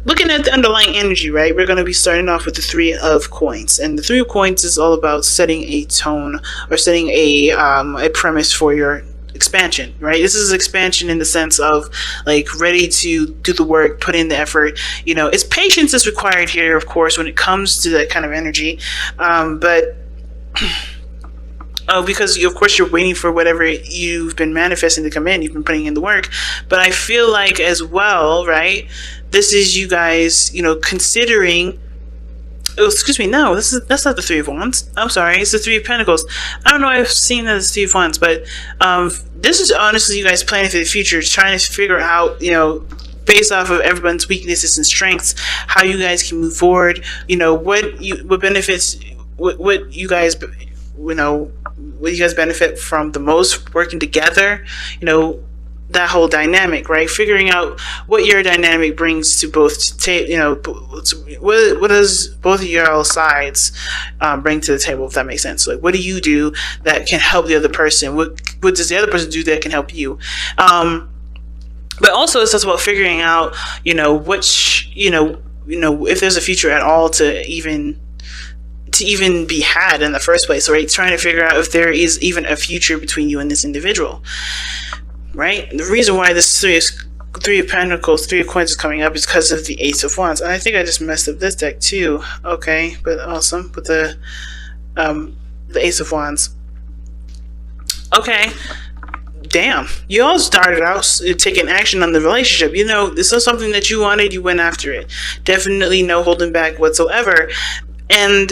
looking at the underlying energy, right? We're going to be starting off with the Three of Coins, and the Three of Coins is all about setting a tone or setting a premise for your expansion, right? This is expansion in the sense of like ready to do the work, put in the effort. You know, it's patience is required here, of course, when it comes to that kind of energy, but because of course you're waiting for whatever you've been manifesting to come in. You've been putting in the work, but I feel like as well, right? This is you guys, you know, considering. Oh, excuse me. No, that's not the Three of Wands. I'm sorry. It's the Three of Pentacles. I don't know. I've seen that as Three of Wands, but this is honestly you guys planning for the future, trying to figure out, you know, based off of everyone's weaknesses and strengths, how you guys can move forward. You know, what benefits, what you guys, you know, what you guys benefit from the most working together. You know, that whole dynamic, right? Figuring out what your dynamic brings to both, you know, what does both of your sides bring to the table, if that makes sense. Like, what do you do that can help the other person? What does the other person do that can help you? But also it's just about figuring out, you know, which, you know, if there's a future at all to even be had in the first place, right? Trying to figure out if there is even a future between you and this individual. Right? The reason why this Three of Pentacles, Three of Coins is coming up is because of the Ace of Wands. And I think I just messed up this deck too. Okay, but awesome. With the Ace of Wands. Okay. Damn. You all started out taking action on the relationship. You know, this is something that you wanted, you went after it. Definitely no holding back whatsoever. And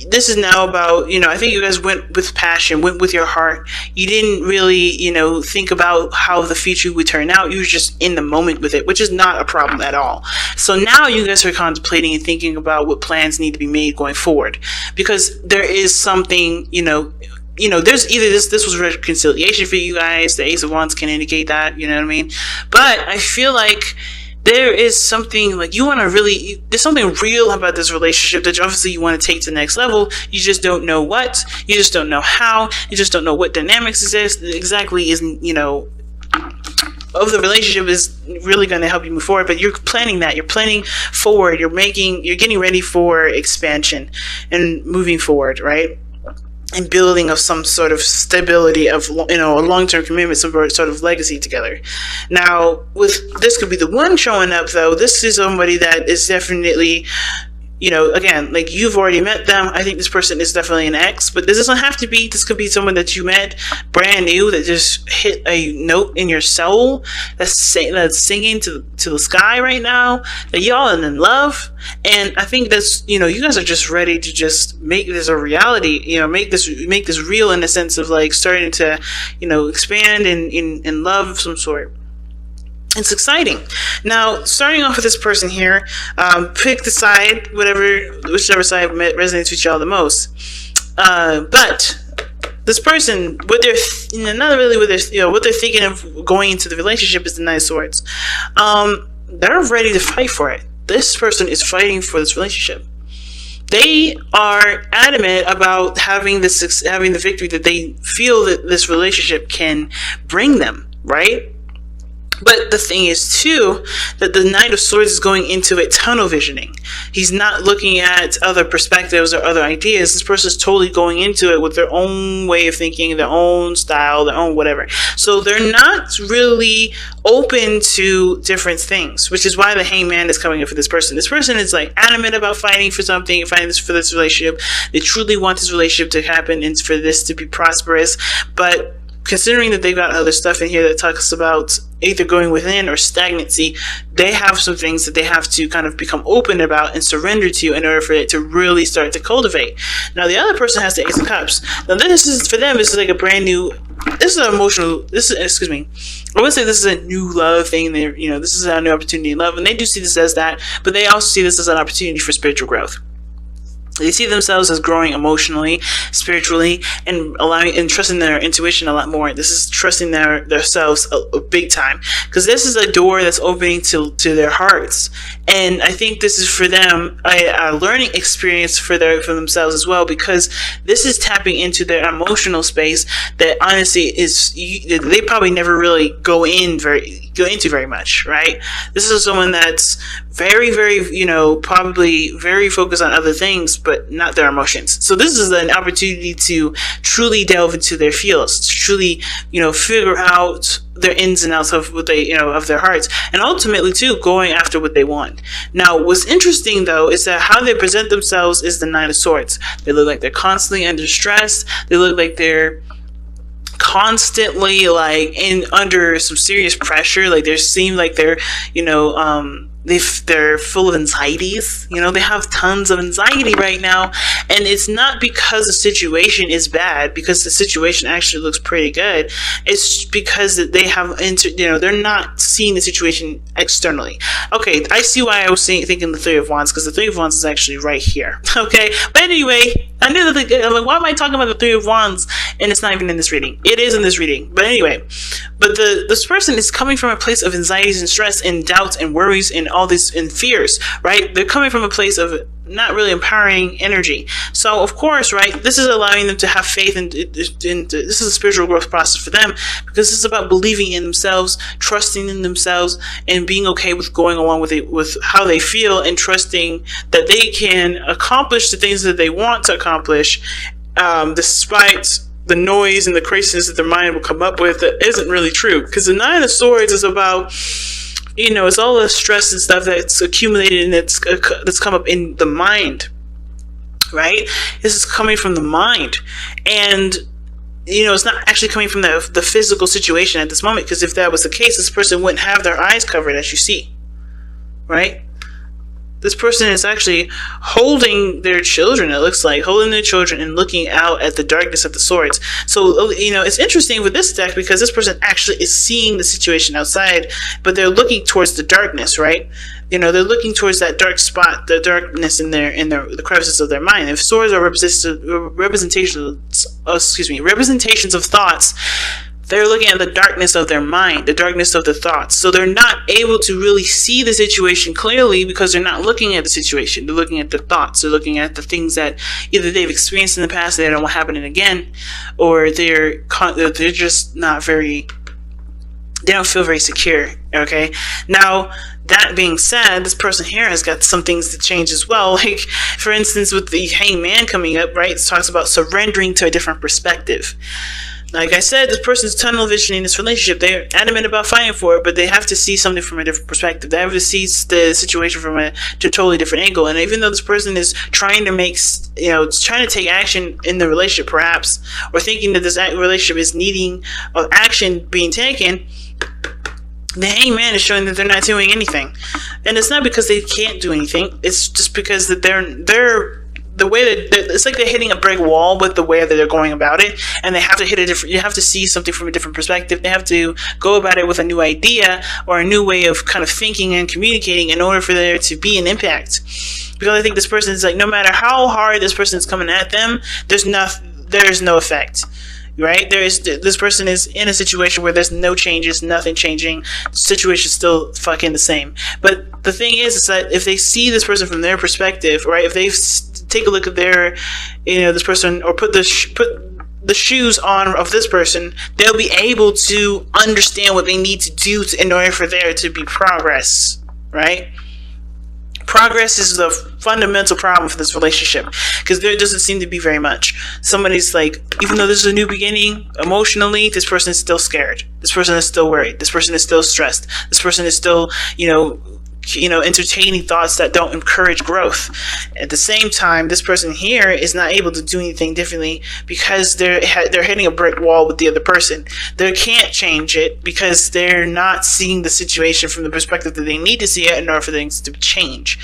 this is now about, you know, I think you guys went with passion, went with your heart. You didn't really, you know, think about how the future would turn out. You were just in the moment with it, which is not a problem at all. So now you guys are contemplating and thinking about what plans need to be made going forward, because there is something, you know, there's either this was reconciliation for you guys. The Ace of Wands can indicate that, you know what I mean? But I feel like there is something like you want to really, there's something real about this relationship that obviously you want to take to the next level. You just don't know what, you just don't know how, you just don't know what dynamics exist exactly isn't, you know, of the relationship is really going to help you move forward. But you're planning that, you're planning forward, you're getting ready for expansion and moving forward, right? And building of some sort of stability of, you know, a long-term commitment, some sort of legacy together. Now, with this could be the one showing up though. This is somebody that is definitely, you know, again, like you've already met them. I think this person is definitely an ex, but this doesn't have to be. This could be someone that you met brand new that just hit a note in your soul that's singing to the sky right now, that y'all are in love. And I think that's, you know, you guys are just ready to just make this a reality, you know, make this real in the sense of like starting to, you know, expand in love of some sort. It's exciting. Now, starting off with this person here, pick the side, whichever side resonates with y'all the most. But this person, what they're thinking of going into the relationship is the Knight of Swords. They're ready to fight for it. This person is fighting for this relationship. They are adamant about having the victory that they feel that this relationship can bring them, right? But the thing is, too, that the Knight of Swords is going into it tunnel visioning. He's not looking at other perspectives or other ideas. This person is totally going into it with their own way of thinking, their own style, their own whatever. So they're not really open to different things, which is why the Hangman is coming up for this person. This person is like adamant about fighting for something, fighting for this relationship. They truly want this relationship to happen and for this to be prosperous. But considering that they've got other stuff in here that talks about either going within or stagnancy, they have some things that they have to kind of become open about and surrender to in order for it to really start to cultivate. Now, the other person has the Ace of Cups. Now, this is, for them, this is like a brand new, this is an emotional, excuse me, I would say this is a new love thing. You know, this is a new opportunity in love, and they do see this as that, but they also see this as an opportunity for spiritual growth. They see themselves as growing emotionally, spiritually, and allowing and trusting their intuition a lot more. This is trusting themselves a big time, because this is a door that's opening to their hearts. And I think this is for them a learning experience for themselves as well, because this is tapping into their emotional space that honestly they probably never really go into very much, right? This is someone that's very, very, probably very focused on other things, but not their emotions. So this is an opportunity to truly delve into their feels, to truly, figure out their ins and outs of what they, of their hearts, and ultimately too, going after what they want. Now, what's interesting though, is that how they present themselves is the Nine of Swords. They look like they're constantly under stress. They look like they're constantly like under some serious pressure. Like they seem like they're, they're full of anxieties. They have tons of anxiety right now, and it's not because the situation is bad, because the situation actually looks pretty good. It's because they have they're not seeing the situation externally. Okay, I see why I was thinking the Three of Wands, because the Three of Wands is actually right here. Okay, but anyway, I knew that I'm like, why am I talking about the Three of Wands and it's not even in this reading? It is in this reading, but anyway. But this person is coming from a place of anxieties and stress and doubts and worries and all this and fears, right? They're coming from a place of not really empowering energy. So of course, right, this is allowing them to have faith, and this is a spiritual growth process for them, because this is about believing in themselves, trusting in themselves, and being okay with going along with it, with how they feel, and trusting that they can accomplish the things that they want to accomplish, despite the noise and the craziness that their mind will come up with that isn't really true. Because the Nine of Swords is about, it's all the stress and stuff that's accumulated and that's come up in the mind, right? This is coming from the mind, and it's not actually coming from the physical situation at this moment. Because if that was the case, this person wouldn't have their eyes covered, as you see, right? This person is actually holding their children, it looks like, holding their children and looking out at the darkness of the swords. So, it's interesting with this deck, because this person actually is seeing the situation outside, but they're looking towards the darkness, right? They're looking towards that dark spot, the darkness in the crevices of their mind. If swords are representations of thoughts, they're looking at the darkness of their mind, the darkness of the thoughts. So they're not able to really see the situation clearly, because they're not looking at the situation. They're looking at the thoughts. They're looking at the things that either they've experienced in the past that they don't want happening again, or they're just not very, they don't feel very secure. Okay. Now, that being said, this person here has got some things to change as well. Like, for instance, with the Hangman coming up, right? It talks about surrendering to a different perspective. Like I said, this person's tunnel visioning this relationship. They're adamant about fighting for it, but they have to see something from a different perspective. They have to see the situation from a totally different angle. And even though this person is trying to trying to take action in the relationship, perhaps, or thinking that this relationship is needing of action being taken, the Hangman is showing that they're not doing anything. And it's not because they can't do anything. It's just because that they're the way that it's like they're hitting a brick wall with the way that they're going about it, and they have to you have to see something from a different perspective. They have to go about it with a new idea or a new way of kind of thinking and communicating in order for there to be an impact. Because I think this person is like, no matter how hard this person is coming at them, there's no effect. Right? This person is in a situation where there's no changes, nothing changing. The situation is still fucking the same. But the thing is that if they see this person from their perspective, right? If they take a look at their, this person, or put the shoes on of this person, they'll be able to understand what they need to do in order for there to be progress, right? Progress is the fundamental problem for this relationship, because there doesn't seem to be very much. Somebody's like, even though this is a new beginning, emotionally, this person is still scared. This person is still worried. This person is still stressed. This person is still, entertaining thoughts that don't encourage growth. At the same time, this person here is not able to do anything differently, because they're hitting a brick wall with the other person. They can't change it because they're not seeing the situation from the perspective that they need to see it in order for things to change,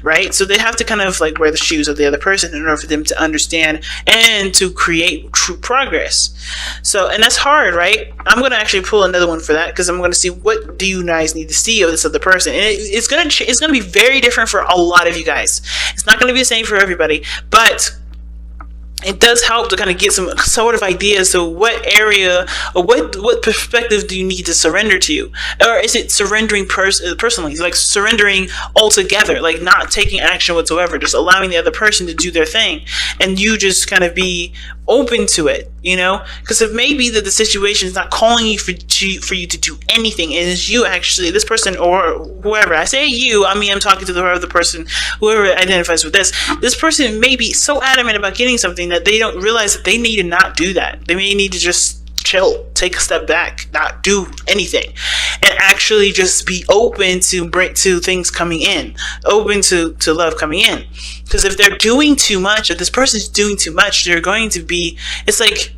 right? So they have to kind of like wear the shoes of the other person in order for them to understand and to create true progress. So, and that's hard, right? I'm going to actually pull another one for that, because I'm going to see, what do you guys need to see of this other person? And it's going to be very different for a lot of you guys. It's not going to be the same for everybody, but it does help to kind of get some sort of ideas of what area or what perspective do you need to surrender to, or is it surrendering personally, like surrendering altogether, like not taking action whatsoever, just allowing the other person to do their thing, and you just kind of be open to it, because it may be that the situation is not calling you for you to do anything, and it's you actually, this person or whoever. I say you, I mean I'm talking to the other person, whoever identifies with this person may be so adamant about getting something that they don't realize that they need to not do that. They may need to just chill, take a step back, not do anything, and actually just be open to things coming in, open to love coming in. Because if they're doing too much, if this person's doing too much, they're going to be, it's like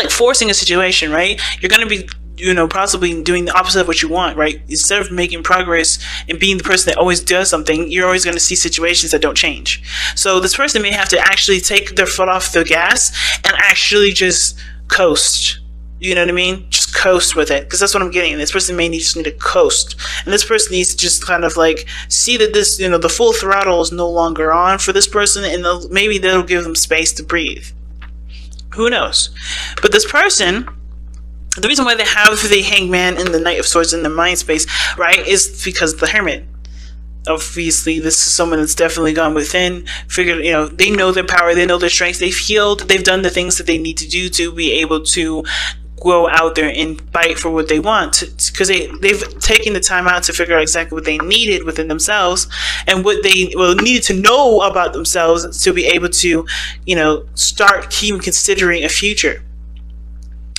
forcing a situation, right? You're going to be possibly doing the opposite of what you want, right? Instead of making progress and being the person that always does something, you're always going to see situations that don't change. So this person may have to actually take their foot off the gas and actually just coast. You know what I mean? Just coast with it, because that's what I'm getting. This person may just need to coast, and this person needs to just kind of like see that this, the full throttle is no longer on for this person, and maybe that'll give them space to breathe. Who knows? But this person, the reason why they have the Hangman and the Knight of Swords in their mind space, right, is because of the Hermit. Obviously, this is someone that's definitely gone within, figured, they know their power, they know their strengths, they've healed, they've done the things that they need to do to be able to go out there and fight for what they want, because they've taken the time out to figure out exactly what they needed within themselves and what they needed to know about themselves to be able to, start even considering a future.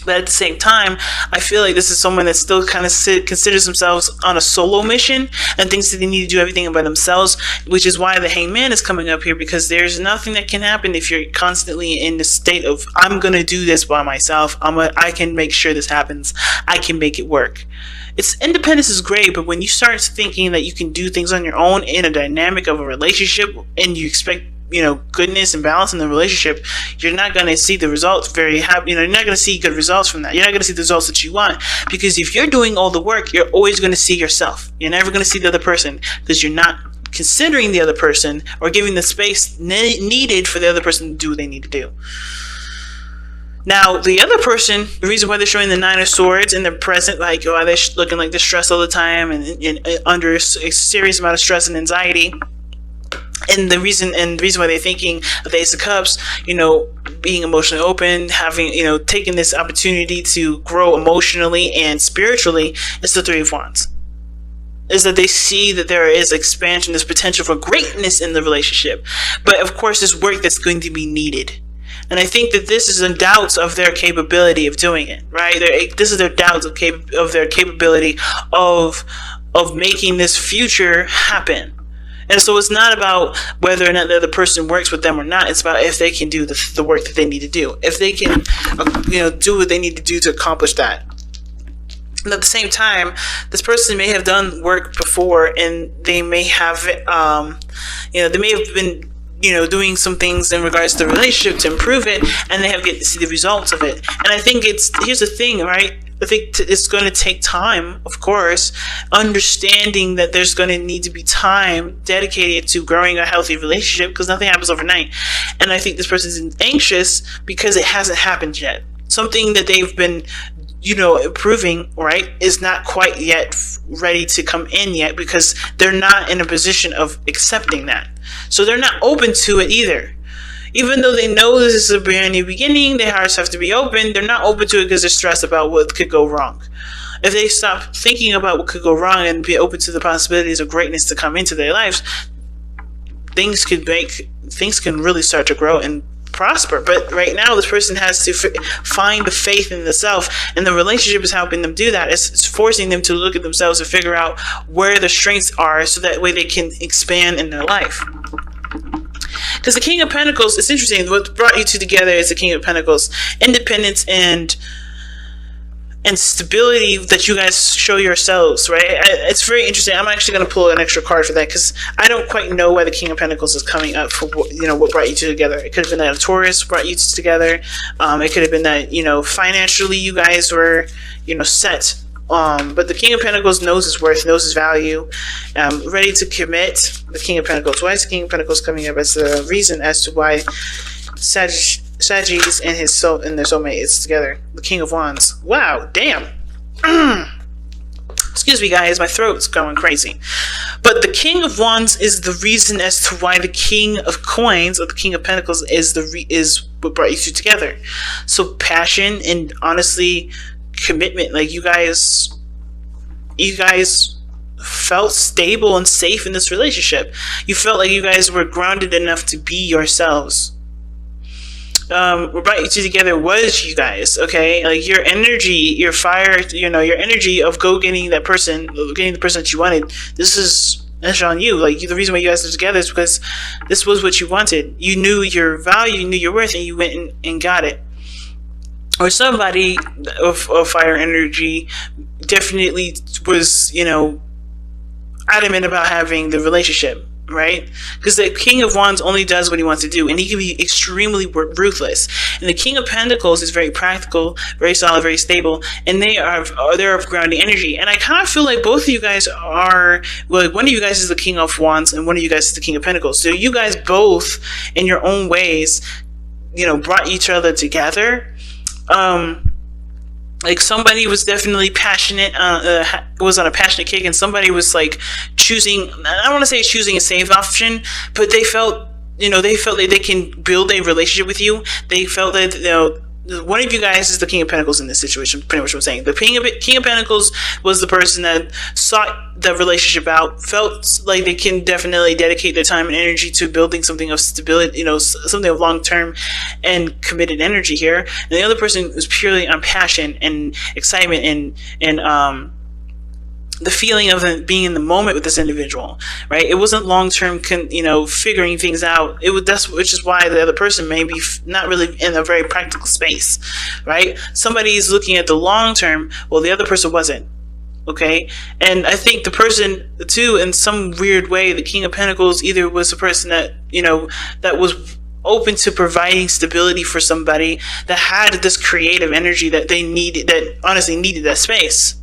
But at the same time, I feel like this is someone that still kind of considers themselves on a solo mission and thinks that they need to do everything by themselves, which is why the Hangman is coming up here, because there's nothing that can happen if you're constantly in the state of, I'm going to do this by myself. I can make sure this happens. I can make it work. Independence is great, but when you start thinking that you can do things on your own in a dynamic of a relationship and you expect goodness and balance in the relationship, you're not going to see the results you're not going to see good results from that. You're not going to see the results that you want, because if you're doing all the work, you're always going to see yourself. You're never going to see the other person, because you're not considering the other person or giving the space needed for the other person to do what they need to do. Now, the other person, the reason why they're showing the Nine of Swords and they're present, like, they're looking like they're stressed all the time and under a serious amount of stress and anxiety. And the reason why they're thinking of the Ace of Cups, being emotionally open, having, taking this opportunity to grow emotionally and spiritually, is the Three of Wands. Is that they see that there is expansion, there's potential for greatness in the relationship. But of course, there's work that's going to be needed. And I think that this is a doubt of their capability of doing it, right? This is their doubts of their capability of making this future happen. And so it's not about whether or not the other person works with them or not. It's about if they can do the work that they need to do. If they can, do what they need to do to accomplish that. And at the same time, this person may have done work before, and they may have, they may have been, doing some things in regards to the relationship to improve it, and they have yet to see the results of it. And I think here's the thing, right? I think it's going to take time, of course, understanding that there's going to need to be time dedicated to growing a healthy relationship, because nothing happens overnight. And I think this person's anxious because it hasn't happened yet. Something that they've been, improving, right, is not quite yet ready to come in yet, because they're not in a position of accepting that. So they're not open to it either. Even though they know this is a brand new beginning, their hearts have to be open, they're not open to it because they're stressed about what could go wrong. If they stop thinking about what could go wrong and be open to the possibilities of greatness to come into their lives, things can really start to grow and prosper. But right now, this person has to find the faith in the self, and the relationship is helping them do that. It's forcing them to look at themselves and figure out where their strengths are, so that way they can expand in their life. Because the King of Pentacles, it's interesting, what brought you two together is the King of Pentacles. Independence and stability that you guys show yourselves, right? It's very interesting. I'm actually going to pull an extra card for that, because I don't quite know why the King of Pentacles is coming up for what brought you two together. It could have been that a Taurus brought you two together. It could have been that financially you guys were set. But the King of Pentacles knows his worth, knows his value, ready to commit. The King of Pentacles. Why is the King of Pentacles coming up as the reason as to why Sagittarius and his soul and their soulmate is together. The King of Wands. Wow, damn. Excuse me, guys, my throat's going crazy. But the King of Wands is the reason as to why the King of Coins or the King of Pentacles is what brought you two together. So passion and honestly commitment. Like you guys felt stable and safe in this relationship. You felt like you guys were grounded enough to be yourselves. What brought you two together was you guys, okay? Like your energy, your fire, your energy of getting the person that you wanted. That's on you. Like the reason why you guys are together is because this was what you wanted. You knew your value, you knew your worth, and you went and got it. Or somebody of fire energy definitely was, adamant about having the relationship. Right? Because the King of Wands only does what he wants to do, and he can be extremely ruthless. And the King of Pentacles is very practical, very solid, very stable, and they're of grounding energy. And I kind of feel like both of you guys are, well, one of you guys is the King of Wands, and one of you guys is the King of Pentacles. So you guys both, in your own ways, brought each other together. Like somebody was definitely passionate, was on a passionate kick, and somebody was like choosing, I don't want to say choosing a safe option, but they felt that they can build a relationship with you. They felt that, one of you guys is the King of Pentacles in this situation, pretty much what I'm saying. The King of Pentacles was the person that sought the relationship out, felt like they can definitely dedicate their time and energy to building something of stability, something of long-term and committed energy here. And the other person was purely on passion and excitement and the feeling of being in the moment with this individual, right? It wasn't long-term, figuring things out. Which is why the other person may be not really in a very practical space, right? Somebody's looking at the long-term, well, the other person wasn't, okay? And I think the person, too, in some weird way, the King of Pentacles either was a person that, that was open to providing stability for somebody that had this creative energy that they needed, that honestly needed that space.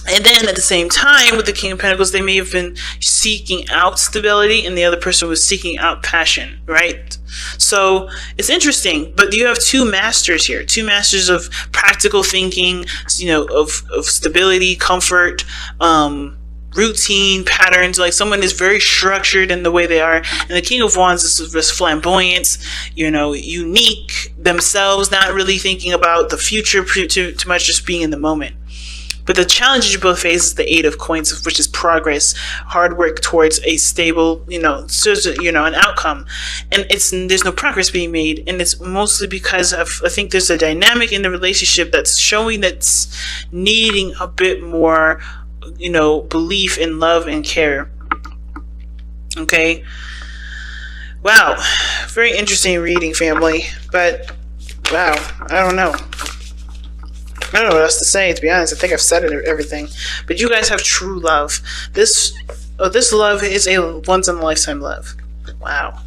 And then at the same time, with the King of Pentacles, they may have been seeking out stability, and the other person was seeking out passion, right? So it's interesting, but you have two masters here, two masters of practical thinking, of stability, comfort, routine, patterns. Like someone is very structured in the way they are, and the King of Wands is this flamboyance, unique themselves, not really thinking about the future too much, just being in the moment. But the challenges you both face is the Eight of Coins, which is progress, hard work towards a stable, an outcome. And there's no progress being made. And it's mostly because I think there's a dynamic in the relationship that's showing that's needing a bit more, belief in love and care. Okay. Wow. Very interesting reading, family. But, wow. I don't know. I don't know what else to say, to be honest. I think I've said everything. But you guys have true love. This love is a once-in-a-lifetime love. Wow.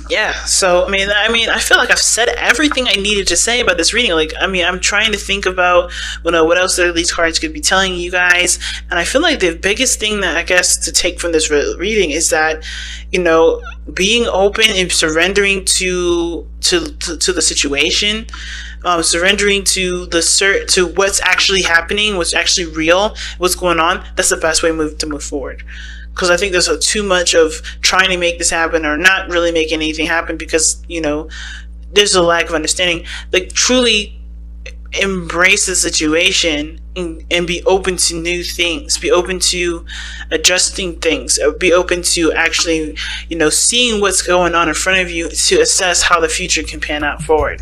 Yeah, so, I feel like I've said everything I needed to say about this reading. I'm trying to think about, what else these cards could be telling you guys. And I feel like the biggest thing that I guess to take from this reading is that, being open and surrendering to the situation, surrendering to to what's actually happening, what's actually real, what's going on. That's the best way to move forward. Because I think there's too much of trying to make this happen or not really making anything happen because, there's a lack of understanding. Like, truly embrace the situation and be open to new things. Be open to adjusting things. Be open to actually, seeing what's going on in front of you to assess how the future can pan out forward.